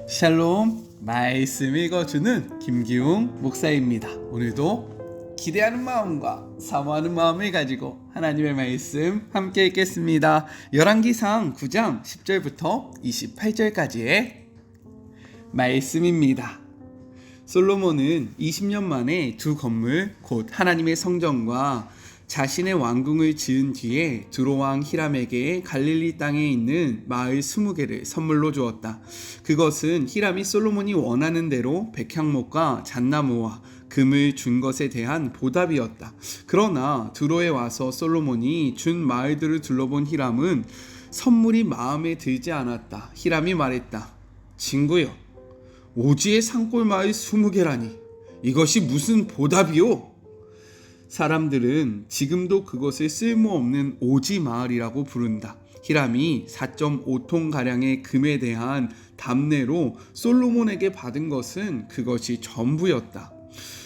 샬롬, 말씀 읽어주는 김기웅 목사입니다. 오늘도 기대하는 마음과 사모하는 마음을 가지고 하나님의 말씀 함께 읽겠습니다. 열왕기상 9장 10절부터 28절까지의 말씀입니다. 솔로몬은 20년 만에 두 건물 곧 하나님의 성전과 자신의 왕궁을 지은 뒤에 두로왕 히람에게 갈릴리 땅에 있는 마을 20개를 선물로 주었다. 그것은 히람이 솔로몬이 원하는 대로 백향목과 잣나무와 금을 준 것에 대한 보답이었다. 그러나 두로에 와서 솔로몬이 준 마을들을 둘러본 히람은 선물이 마음에 들지 않았다. 히람이 말했다. 친구여, 오지의 산골 마을 20개라니 이것이 무슨 보답이요? 사람들은 지금도 그것을 쓸모없는 오지 마을이라고 부른다. 히람이 4.5톤가량의 금에 대한 답례로 솔로몬에게 받은 것은 그것이 전부였다.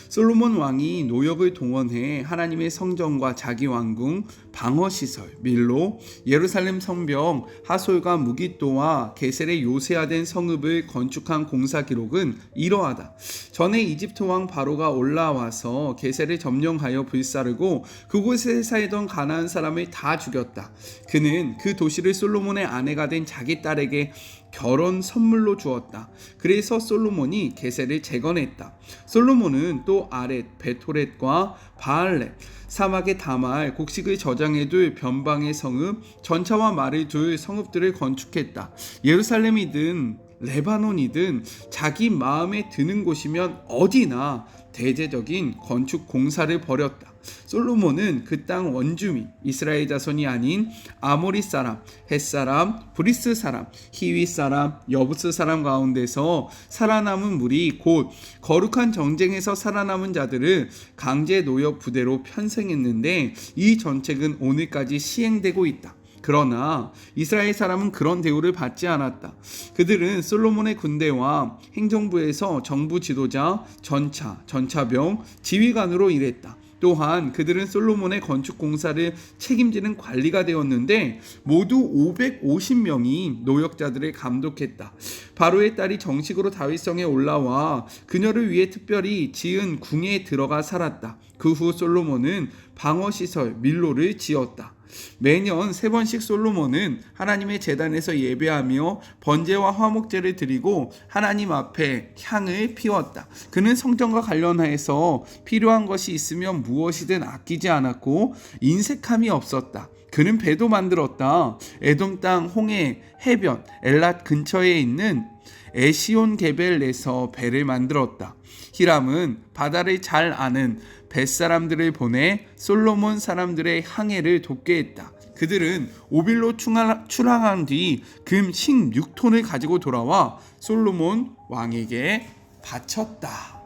솔로몬 왕이 노역을 동원해 하나님의 성전과 자기 왕궁, 방어시설, 밀로, 예루살렘 성벽, 하솔과 무깃도와 게셀에 요새화된 성읍을 건축한 공사 기록은 이러하다. 전에 이집트 왕 바로가 올라와서 게셀을 점령하여 불사르고 그곳에 살던 가나안 사람을 다 죽였다. 그는 그 도시를 솔로몬의 아내가 된 자기 딸에게 결혼 선물로 주었다. 그래서 솔로몬이 게셀을 재건했다. 솔로몬은 또 아렛, 베토렛과 바알렛, 사막의 다말, 곡식을 저장해둘 변방의 성읍, 전차와 말을 둘 성읍들을 건축했다. 예루살렘이든 레바논이든 자기 마음에 드는 곳이면 어디나 대대적인 건축 공사를 벌였다. 솔로몬은 그 땅 원주민, 이스라엘 자손이 아닌 아모리 사람, 헷 사람, 브리스 사람, 히위 사람, 여부스 사람 가운데서 살아남은 무리 곧 거룩한 정쟁에서 살아남은 자들을 강제 노역 부대로 편성했는데 이 정책은 오늘까지 시행되고 있다. 그러나 이스라엘 사람은 그런 대우를 받지 않았다. 그들은 솔로몬의 군대와 행정부에서 정부 지도자, 전차병, 지휘관으로 일했다. 또한 그들은 솔로몬의 건축 공사를 책임지는 관리가 되었는데 모두 550명이 노역자들을 감독했다. 바로의 딸이 정식으로 다윗성에 올라와 그녀를 위해 특별히 지은 궁에 들어가 살았다. 그 후 솔로몬은 방어시설 밀로를 지었다. 매년 3번씩 솔로몬은 하나님의 제단에서 예배하며 번제와 화목제를 드리고 하나님 앞에 향을 피웠다. 그는 성전과 관련하여서 필요한 것이 있으면 무엇이든 아끼지 않았고 인색함이 없었다. 그는 배도 만들었다. 에돔 땅 홍해 해변 엘랏 근처에 있는 에시온 게벨에서 배를 만들었다. 히람은 바다를 잘 아는 벳사람들을 보내 솔로몬 사람들의 항해를 돕게 했다. 그들은 오빌로 출항한 뒤 금 16톤을 가지고 돌아와 솔로몬 왕에게 바쳤다.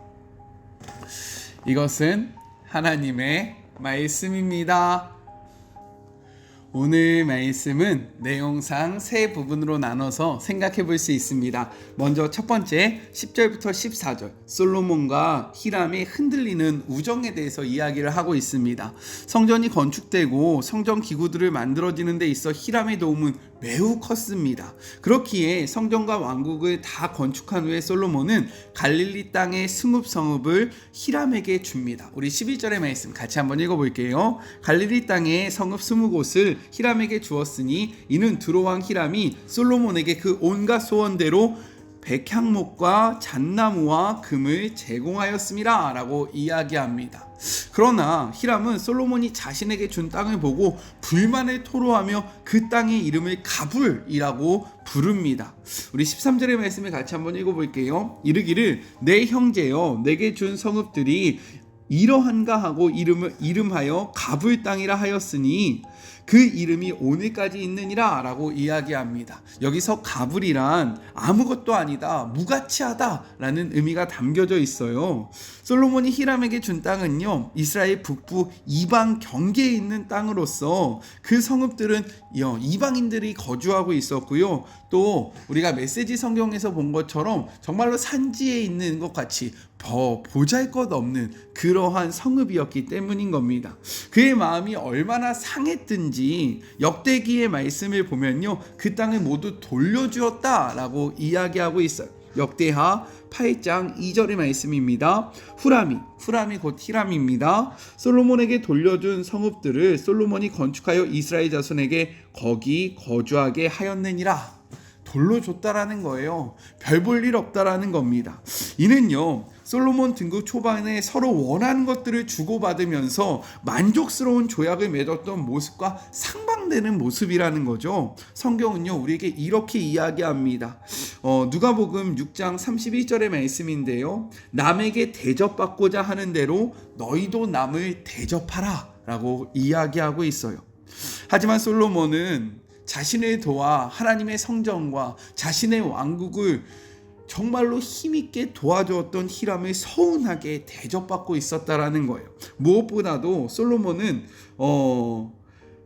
이것은 하나님의 말씀입니다. 오늘 말씀은 내용상 세 부분으로 나눠서 생각해 볼 수 있습니다. 먼저 첫 번째 10절부터 14절 솔로몬과 히람의 흔들리는 우정에 대해서 이야기를 하고 있습니다. 성전이 건축되고 성전 기구들을 만들어지는 데 있어 히람의 도움은 매우 컸습니다. 그렇기에 성전과 왕국을 다 건축한 후에 솔로몬은 갈릴리 땅의 성읍을 히람에게 줍니다. 우리 11절의 말씀 같이 한번 읽어볼게요. 갈릴리 땅의 성읍 20곳을 히람에게 주었으니 이는 두로왕 히람이 솔로몬에게 그 온갖 소원대로 백향목과 잣나무와 금을 제공하였습니다 라고 이야기합니다. 그러나 히람은 솔로몬이 자신에게 준 땅을 보고 불만을 토로하며 그 땅의 이름을 가불이라고 부릅니다. 우리 13절의 말씀을 같이 한번 읽어볼게요. 이르기를 내 형제여 내게 준 성읍들이 이러한가 하고 이름하여 가불 땅이라 하였으니 그 이름이 오늘까지 있느니라 라고 이야기합니다. 여기서 가불이란 아무것도 아니다, 무가치하다 라는 의미가 담겨져 있어요. 솔로몬이 히람에게 준 땅은요, 이스라엘 북부 이방 경계에 있는 땅으로서 그 성읍들은 이방인들이 거주하고 있었고요. 또 우리가 메시지 성경에서 본 것처럼 정말로 산지에 있는 것 같이 보잘것없는 그러한 성읍이었기 때문인 겁니다. 그의 마음이 얼마나 상했든지 역대기의 말씀을 보면요, 그 땅을 모두 돌려주었다라고 이야기하고 있어요. 역대하 8장 2절의 말씀입니다. 후람이 곧 히람입니다. 솔로몬에게 돌려준 성읍들을 솔로몬이 건축하여 이스라엘 자손에게 거기 거주하게 하였느니라. 돌로 줬다라는 거예요. 별 볼 일 없다라는 겁니다. 이는요, 솔로몬 등극 초반에 서로 원하는 것들을 주고받으면서 만족스러운 조약을 맺었던 모습과 상반되는 모습이라는 거죠. 성경은요, 우리에게 이렇게 이야기합니다. 누가복음 6장 31절의 말씀인데요, 남에게 대접받고자 하는 대로 너희도 남을 대접하라 라고 이야기하고 있어요. 하지만 솔로몬은 자신을 도와 하나님의 성전과 자신의 왕국을 정말로 힘있게 도와주었던 히람을 서운하게 대접받고 있었다라는 거예요. 무엇보다도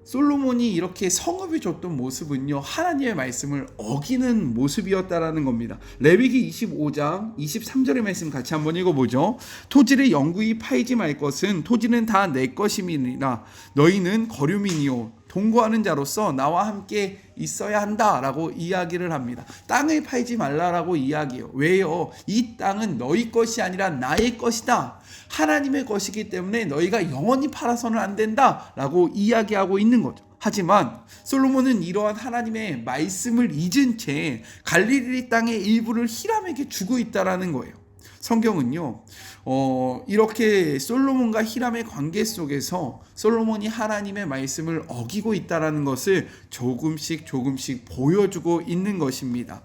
솔로몬이 이렇게 성읍을 줬던 모습은요, 하나님의 말씀을 어기는 모습이었다라는 겁니다. 레위기 25장 23절의 말씀 같이 한번 읽어보죠. 토지를 영구히 팔지 말 것은 토지는 다 내 것임이니라. 너희는 거류민이요 동거하는 자로서 나와 함께 있어야 한다라고 이야기를 합니다. 땅을 팔지 말라라고 이야기해요. 왜요? 이 땅은 너희 것이 아니라 나의 것이다. 하나님의 것이기 때문에 너희가 영원히 팔아서는 안 된다라고 이야기하고 있는 거죠. 하지만 솔로몬은 이러한 하나님의 말씀을 잊은 채 갈릴리 땅의 일부를 히람에게 주고 있다라는 거예요. 성경은요, 이렇게 솔로몬과 히람의 관계 속에서 솔로몬이 하나님의 말씀을 어기고 있다라는 것을 조금씩 보여주고 있는 것입니다.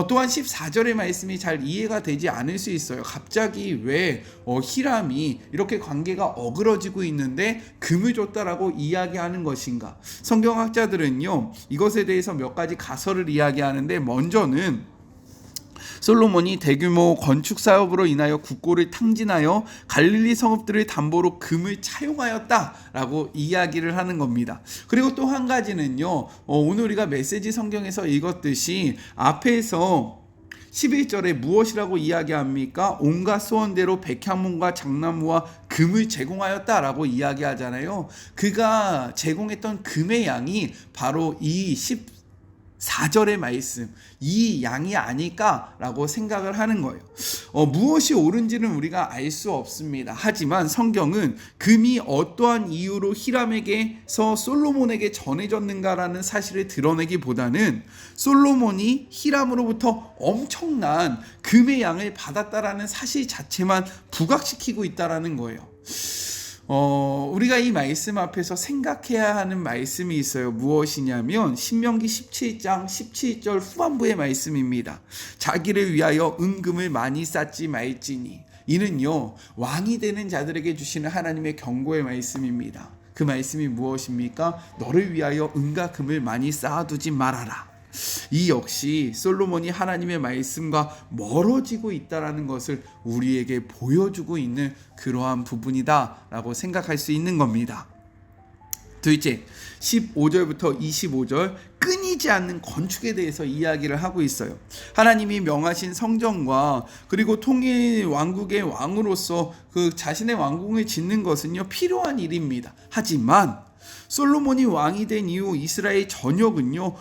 또한 14절의 말씀이 잘 이해가 되지 않을 수 있어요. 갑자기 왜 히람이 이렇게 관계가 어그러지고 있는데 금을 줬다라고 이야기하는 것인가? 성경학자들은요, 이것에 대해서 몇 가지 가설을 이야기하는데, 먼저는 솔로몬이 대규모 건축 사업으로 인하여 국고를 탕진하여 갈릴리 성읍들을 담보로 금을 차용하였다라고 이야기를 하는 겁니다. 그리고 또 한 가지는요, 오늘 우리가 메시지 성경에서 읽었듯이 앞에서 11절에 무엇이라고 이야기합니까? 온갖 소원대로 백향문과 장나무와 금을 제공하였다라고 이야기하잖아요. 그가 제공했던 금의 양이 바로 이 14절의 말씀, 이 양이 아닐까라고 생각을 하는 거예요. 무엇이 옳은지는 우리가 알 수 없습니다. 하지만 성경은 금이 어떠한 이유로 히람에게서 솔로몬에게 전해졌는가라는 사실을 드러내기보다는 솔로몬이 히람으로부터 엄청난 금의 양을 받았다라는 사실 자체만 부각시키고 있다라는 거예요. 우리가 이 말씀 앞에서 생각해야 하는 말씀이 있어요. 무엇이냐면 신명기 17장 17절 후반부의 말씀입니다. 자기를 위하여 은금을 많이 쌓지 말지니. 이는요, 왕이 되는 자들에게 주시는 하나님의 경고의 말씀입니다. 그 말씀이 무엇입니까? 너를 위하여 은과 금을 많이 쌓아두지 말아라. 이 역시 솔로몬이 하나님의 말씀과 멀어지고 있다라는 것을 우리에게 보여주고 있는 그러한 부분이다라고 생각할 수 있는 겁니다. 둘째, 15절부터 25절 끊이지 않는 건축에 대해서 이야기를 하고 있어요. 하나님이 명하신 성전과 그리고 통일 왕국의 왕으로서 그 자신의 왕궁을 짓는 것은요, 필요한 일입니다. 하지만 솔로몬이 왕이 된 이후 이스라엘 전역은요,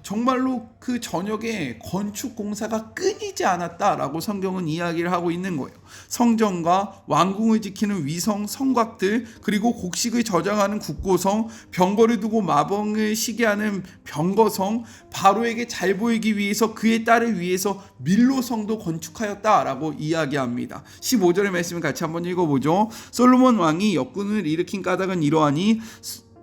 정말로 그 전역에 건축 공사가 끊이지 않았다라고 성경은 이야기를 하고 있는 거예요. 성전과 왕궁을 지키는 위성 성곽들, 그리고 곡식을 저장하는 국고성, 병거를 두고 마병을 시게 하는 병거성, 바로에게 잘 보이기 위해서 그의 딸을 위해서 밀로성도 건축하였다라고 이야기합니다. 15절의 말씀을 같이 한번 읽어보죠. 솔로몬 왕이 역군을 일으킨 까닭은 이러하니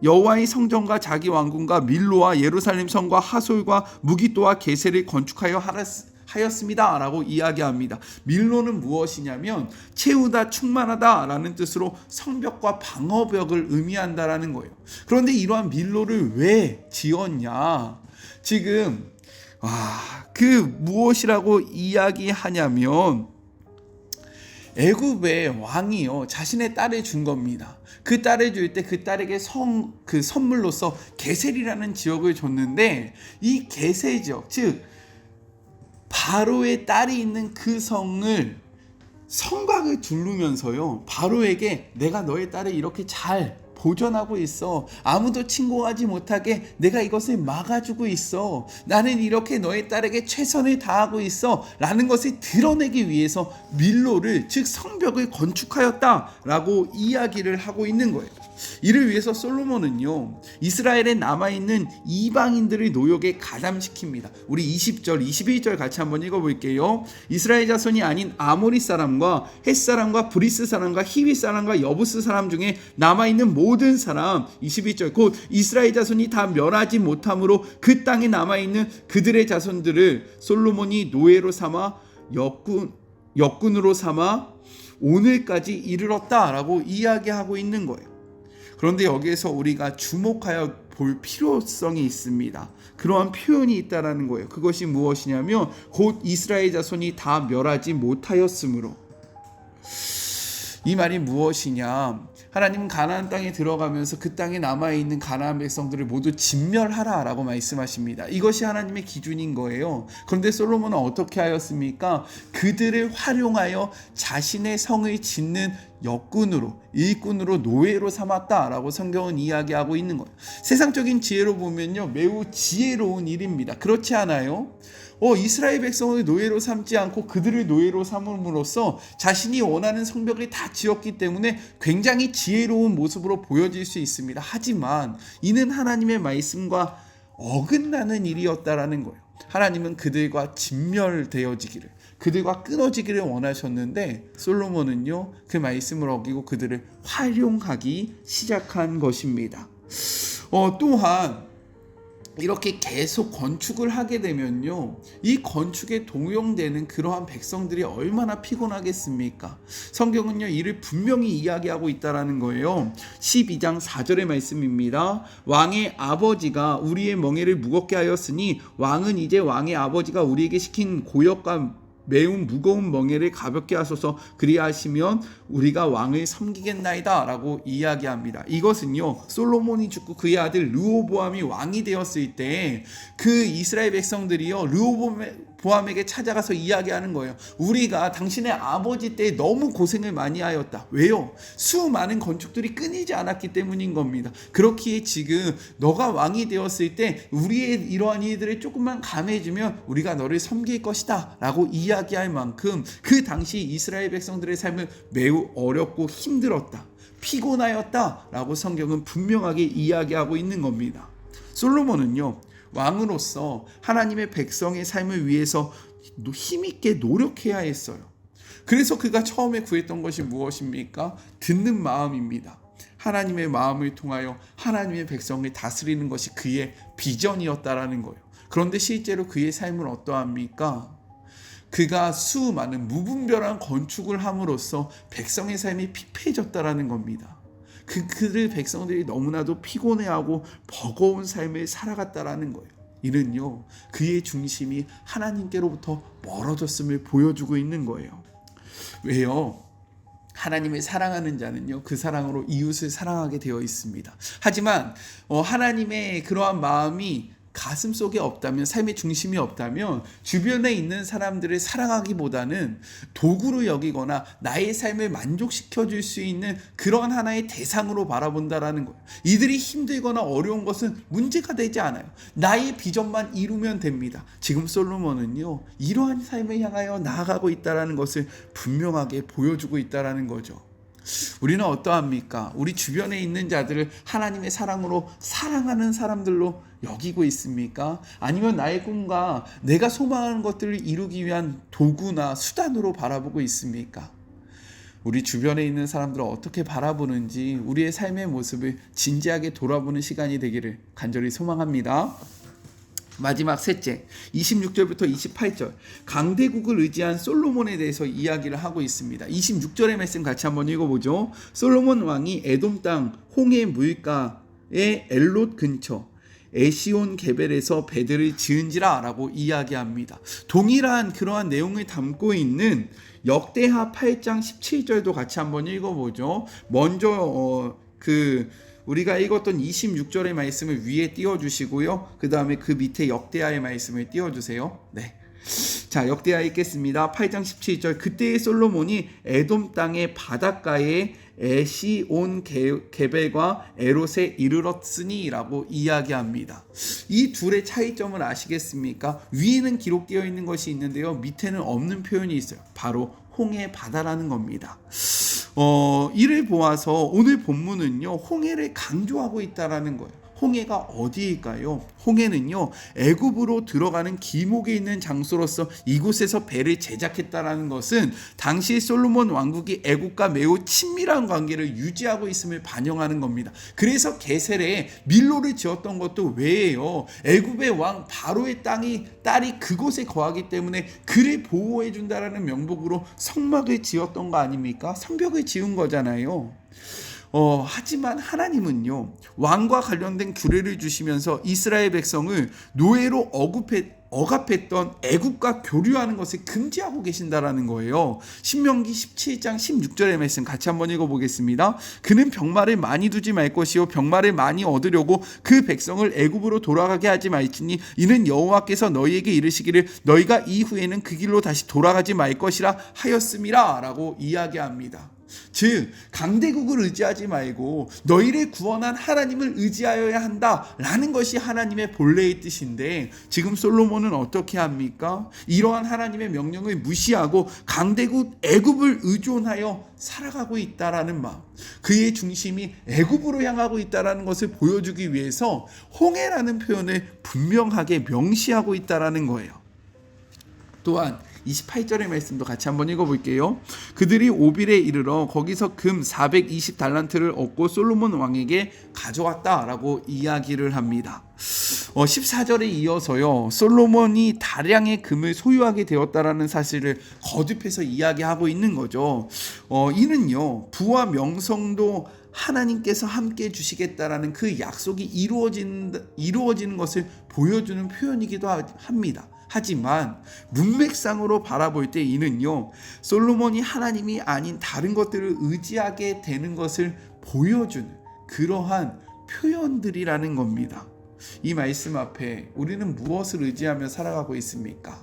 여호와의 성전과 자기 왕궁과 밀로와 예루살렘 성과 하솔과 무기또와 게셀을 건축하여 하였습니다 라고 이야기합니다. 밀로는 무엇이냐면 채우다, 충만하다 라는 뜻으로 성벽과 방어벽을 의미한다라는 거예요. 그런데 이러한 밀로를 왜 지었냐? 지금 그 무엇이라고 이야기하냐면 애굽의 왕이요, 자신의 딸을 준 겁니다. 그 딸을 줄 때 그 딸에게 선물로서 게셀이라는 지역을 줬는데, 이 게셀 지역, 즉 바로의 딸이 있는 그 성곽을 두르면서요, 바로에게 내가 너의 딸을 이렇게 잘 보존하고 있어. 아무도 침공하지 못하게 내가 이것을 막아주고 있어. 나는 이렇게 너의 딸에게 최선을 다하고 있어 라는 것을 드러내기 위해서 밀로를, 즉 성벽을 건축하였다라고 이야기를 하고 있는 거예요. 이를 위해서 솔로몬은요, 이스라엘에 남아있는 이방인들의 노역에 가담시킵니다. 우리 20절 21절 같이 한번 읽어볼게요. 이스라엘 자손이 아닌 아모리 사람과 헷 사람과 브리스 사람과 히위 사람과 여부스 사람 중에 남아있는 모든 사람, 21절, 곧 이스라엘 자손이 다 멸하지 못함으로 그 땅에 남아있는 그들의 자손들을 솔로몬이 노예로 삼아 역군으로 삼아 오늘까지 이르렀다라고 이야기하고 있는 거예요. 그런데 여기에서 우리가 주목하여 볼 필요성이 있습니다. 그러한 표현이 있다라는 거예요. 그것이 무엇이냐면 곧 이스라엘 자손이 다 멸하지 못하였으므로. 이 말이 무엇이냐? 하나님은 가나안 땅에 들어가면서 그 땅에 남아있는 가나안 백성들을 모두 진멸하라 라고 말씀하십니다. 이것이 하나님의 기준인 거예요. 그런데 솔로몬은 어떻게 하였습니까? 그들을 활용하여 자신의 성을 짓는 역군으로, 일꾼으로, 노예로 삼았다라고 성경은 이야기하고 있는 거예요. 세상적인 지혜로 보면요, 매우 지혜로운 일입니다. 그렇지 않아요? 이스라엘 백성을 노예로 삼지 않고 그들을 노예로 삼음으로써 자신이 원하는 성벽을 다 지었기 때문에 굉장히 지혜로운 모습으로 보여질 수 있습니다. 하지만 이는 하나님의 말씀과 어긋나는 일이었다라는 거예요. 하나님은 그들과 진멸되어지기를, 그들과 끊어지기를 원하셨는데 솔로몬은요, 그 말씀을 어기고 그들을 활용하기 시작한 것입니다. 또한 이렇게 계속 건축을 하게 되면요, 이 건축에 동용되는 그러한 백성들이 얼마나 피곤하겠습니까? 성경은요, 이를 분명히 이야기하고 있다라는 거예요. 12장 4절의 말씀입니다. 왕의 아버지가 우리의 멍에를 무겁게 하였으니 왕은 이제 왕의 아버지가 우리에게 시킨 고역과 매우 무거운 멍에를 가볍게 하소서. 그리하시면 우리가 왕을 섬기겠나이다 라고 이야기합니다. 이것은요, 솔로몬이 죽고 그의 아들 르호보암이 왕이 되었을 때 그 이스라엘 백성들이요, 르호보암에게 찾아가서 이야기하는 거예요. 우리가 당신의 아버지 때 너무 고생을 많이 하였다. 왜요? 수많은 건축들이 끊이지 않았기 때문인 겁니다. 그렇기에 지금 너가 왕이 되었을 때 우리의 이러한 일들을 조금만 감해주면 우리가 너를 섬길 것이다 라고 이야기할 만큼 그 당시 이스라엘 백성들의 삶은 매우 어렵고 힘들었다, 피곤하였다 라고 성경은 분명하게 이야기하고 있는 겁니다. 솔로몬은요, 왕으로서 하나님의 백성의 삶을 위해서 힘있게 노력해야 했어요. 그래서 그가 처음에 구했던 것이 무엇입니까? 듣는 마음입니다. 하나님의 마음을 통하여 하나님의 백성을 다스리는 것이 그의 비전이었다라는 거예요. 그런데 실제로 그의 삶은 어떠합니까? 그가 수많은 무분별한 건축을 함으로써 백성의 삶이 피폐해졌다라는 겁니다. 그들 백성들이 너무나도 피곤해하고 버거운 삶을 살아갔다라는 거예요. 이는요, 그의 중심이 하나님께로부터 멀어졌음을 보여주고 있는 거예요. 왜요? 하나님을 사랑하는 자는요, 그 사랑으로 이웃을 사랑하게 되어 있습니다. 하지만 하나님의 그러한 마음이 가슴 속에 없다면, 삶의 중심이 없다면 주변에 있는 사람들을 사랑하기보다는 도구로 여기거나 나의 삶을 만족시켜 줄 수 있는 그런 하나의 대상으로 바라본다라는 거예요. 이들이 힘들거나 어려운 것은 문제가 되지 않아요. 나의 비전만 이루면 됩니다. 지금 솔로몬은요, 이러한 삶을 향하여 나아가고 있다라는 것을 분명하게 보여주고 있다라는 거죠. 우리는 어떠합니까? 우리 주변에 있는 자들을 하나님의 사랑으로 사랑하는 사람들로 여기고 있습니까? 아니면 나의 꿈과 내가 소망하는 것들을 이루기 위한 도구나 수단으로 바라보고 있습니까? 우리 주변에 있는 사람들을 어떻게 바라보는지 우리의 삶의 모습을 진지하게 돌아보는 시간이 되기를 간절히 소망합니다. 마지막 셋째, 26절부터 28절, 강대국을 의지한 솔로몬에 대해서 이야기를 하고 있습니다. 26절의 말씀 같이 한번 읽어보죠. 솔로몬 왕이 에돔 땅 홍해 물가의 엘롯 근처 에시온 게벨에서 배들을 지은지라 라고 이야기합니다. 동일한 그러한 내용을 담고 있는 역대하 8장 17절도 같이 한번 읽어보죠. 먼저 우리가 읽었던 26절의 말씀을 위에 띄워주시고요. 그 다음에 그 밑에 역대하의 말씀을 띄워주세요. 네. 자, 역대하 읽겠습니다. 8장 17절, 그때의 솔로몬이 에돔 땅의 바닷가에 에시온 게벨과 에롯에 이르렀으니라고 이야기합니다. 이 둘의 차이점을 아시겠습니까? 위에는 기록되어 있는 것이 있는데요, 밑에는 없는 표현이 있어요. 바로 홍해 바다라는 겁니다. 이를 보아서 오늘 본문은요, 홍해를 강조하고 있다라는 거예요. 홍해가 어디일까요? 홍해는요, 애굽으로 들어가는 기목에 있는 장소로서 이곳에서 배를 제작했다라는 것은 당시 솔로몬 왕국이 애굽과 매우 친밀한 관계를 유지하고 있음을 반영하는 겁니다. 그래서 게셀에 밀로를 지었던 것도 왜예요? 애굽의 왕 바로의 딸이 그곳에 거하기 때문에 그를 보호해 준다라는 명목으로 성막을 지었던 거 아닙니까? 성벽을 지은 거잖아요. 하지만 하나님은요, 왕과 관련된 규례를 주시면서 이스라엘 백성을 노예로 억압했던 애굽과 교류하는 것을 금지하고 계신다라는 거예요. 신명기 17장 16절의 말씀 같이 한번 읽어보겠습니다. 그는 병마를 많이 두지 말 것이요 병마를 많이 얻으려고 그 백성을 애굽으로 돌아가게 하지 말지니 이는 여호와께서 너희에게 이르시기를 너희가 이후에는 그 길로 다시 돌아가지 말 것이라 하였음이라 라고 이야기합니다. 즉 강대국을 의지하지 말고 너희를 구원한 하나님을 의지하여야 한다라는 것이 하나님의 본래의 뜻인데, 지금 솔로몬은 어떻게 합니까? 이러한 하나님의 명령을 무시하고 강대국 애굽을 의존하여 살아가고 있다라는 마음, 그의 중심이 애굽으로 향하고 있다라는 것을 보여주기 위해서 홍해라는 표현을 분명하게 명시하고 있다라는 거예요. 또한 28절의 말씀도 같이 한번 읽어볼게요. 그들이 오빌에 이르러 거기서 금 420달란트를 얻고 솔로몬 왕에게 가져왔다라고 이야기를 합니다. 14절에 이어서요, 솔로몬이 다량의 금을 소유하게 되었다라는 사실을 거듭해서 이야기하고 있는 거죠. 이는요, 부와 명성도 하나님께서 함께 주시겠다라는 그 약속이 이루어지는 것을 보여주는 표현이기도 합니다. 하지만 문맥상으로 바라볼 때 이는요, 솔로몬이 하나님이 아닌 다른 것들을 의지하게 되는 것을 보여주는 그러한 표현들이라는 겁니다. 이 말씀 앞에 우리는 무엇을 의지하며 살아가고 있습니까?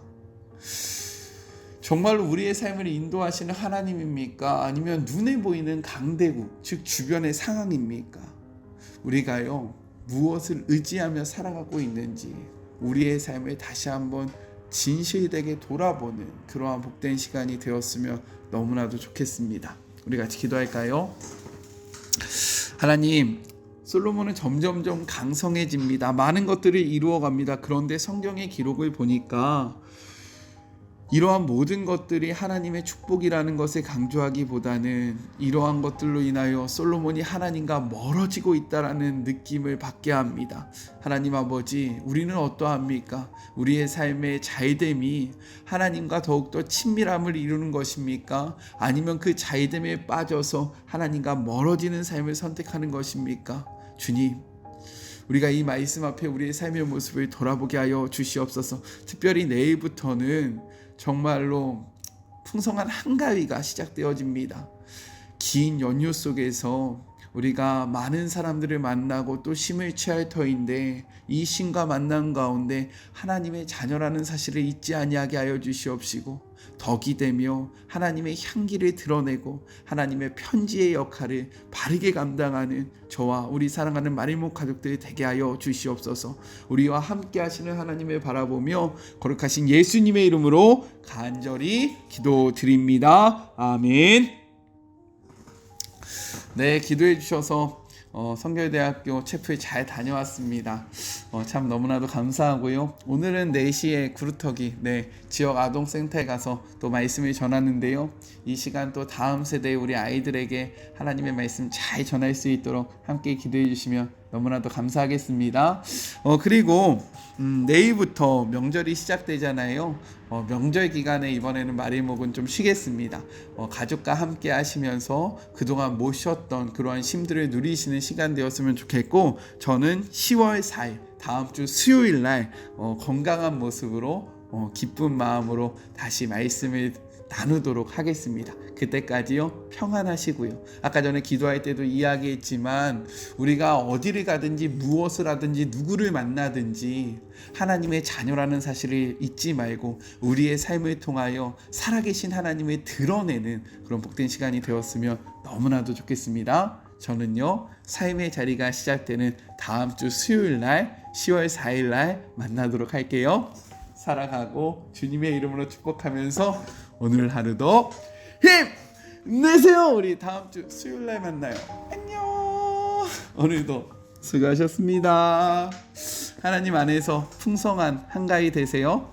정말로 우리의 삶을 인도하시는 하나님입니까? 아니면 눈에 보이는 강대국, 즉 주변의 상황입니까? 우리가요, 무엇을 의지하며 살아가고 있는지 우리의 삶을 다시 한번 진실되게 돌아보는 그러한 복된 시간이 되었으면 너무나도 좋겠습니다. 우리 같이 기도할까요? 하나님, 솔로몬은 점점점 강성해집니다. 많은 것들을 이루어갑니다. 그런데 성경의 기록을 보니까 이러한 모든 것들이 하나님의 축복이라는 것을 강조하기보다는 이러한 것들로 인하여 솔로몬이 하나님과 멀어지고 있다라는 느낌을 받게 합니다. 하나님 아버지, 우리는 어떠합니까? 우리의 삶의 잘됨이 하나님과 더욱더 친밀함을 이루는 것입니까? 아니면 그 잘됨에 빠져서 하나님과 멀어지는 삶을 선택하는 것입니까? 주님, 우리가 이 말씀 앞에 우리의 삶의 모습을 돌아보게 하여 주시옵소서. 특별히 내일부터는 정말로 풍성한 한가위가 시작되어집니다. 긴 연휴 속에서 우리가 많은 사람들을 만나고 또 쉼을 취할 터인데, 이 쉼과 만남 가운데 하나님의 자녀라는 사실을 잊지 아니하게 하여 주시옵시고, 덕이 되며 하나님의 향기를 드러내고 하나님의 편지의 역할을 바르게 감당하는 저와 우리 사랑하는 마리모 가족들 되게 하여 주시옵소서. 우리와 함께 하시는 하나님을 바라보며 거룩하신 예수님의 이름으로 간절히 기도드립니다. 아멘. 네, 기도해 주셔서 성결대학교 체프에 잘 다녀왔습니다. 참 너무나도 감사하고요. 오늘은 4시에 구루터기 지역 아동센터에 가서 또 말씀을 전하는데요. 이 시간 또 다음 세대의 우리 아이들에게 하나님의 말씀 잘 전할 수 있도록 함께 기도해 주시면 너무나도 감사하겠습니다. 그리고 내일부터 명절이 시작되잖아요. 명절 기간에 이번에는 마리목은 좀 쉬겠습니다. 가족과 함께 하시면서 그동안 못 쉬었던 그러한 쉼들을 누리시는 시간 되었으면 좋겠고, 저는 10월 4일 다음 주 수요일 날 건강한 모습으로 기쁜 마음으로 다시 말씀을 나누도록 하겠습니다. 그때까지요 평안하시고요. 아까 전에 기도할 때도 이야기했지만 우리가 어디를 가든지 무엇을 하든지 누구를 만나든지 하나님의 자녀라는 사실을 잊지 말고 우리의 삶을 통하여 살아계신 하나님을 드러내는 그런 복된 시간이 되었으면 너무나도 좋겠습니다. 저는요 삶의 자리가 시작되는 다음 주 수요일 날 10월 4일 날 만나도록 할게요. 살아가고 주님의 이름으로 축복하면서 오늘 하루도 힘내세요. 우리 다음 주 수요일 날 만나요. 안녕. 오늘도 수고하셨습니다. 하나님 안에서 풍성한 한가위 되세요.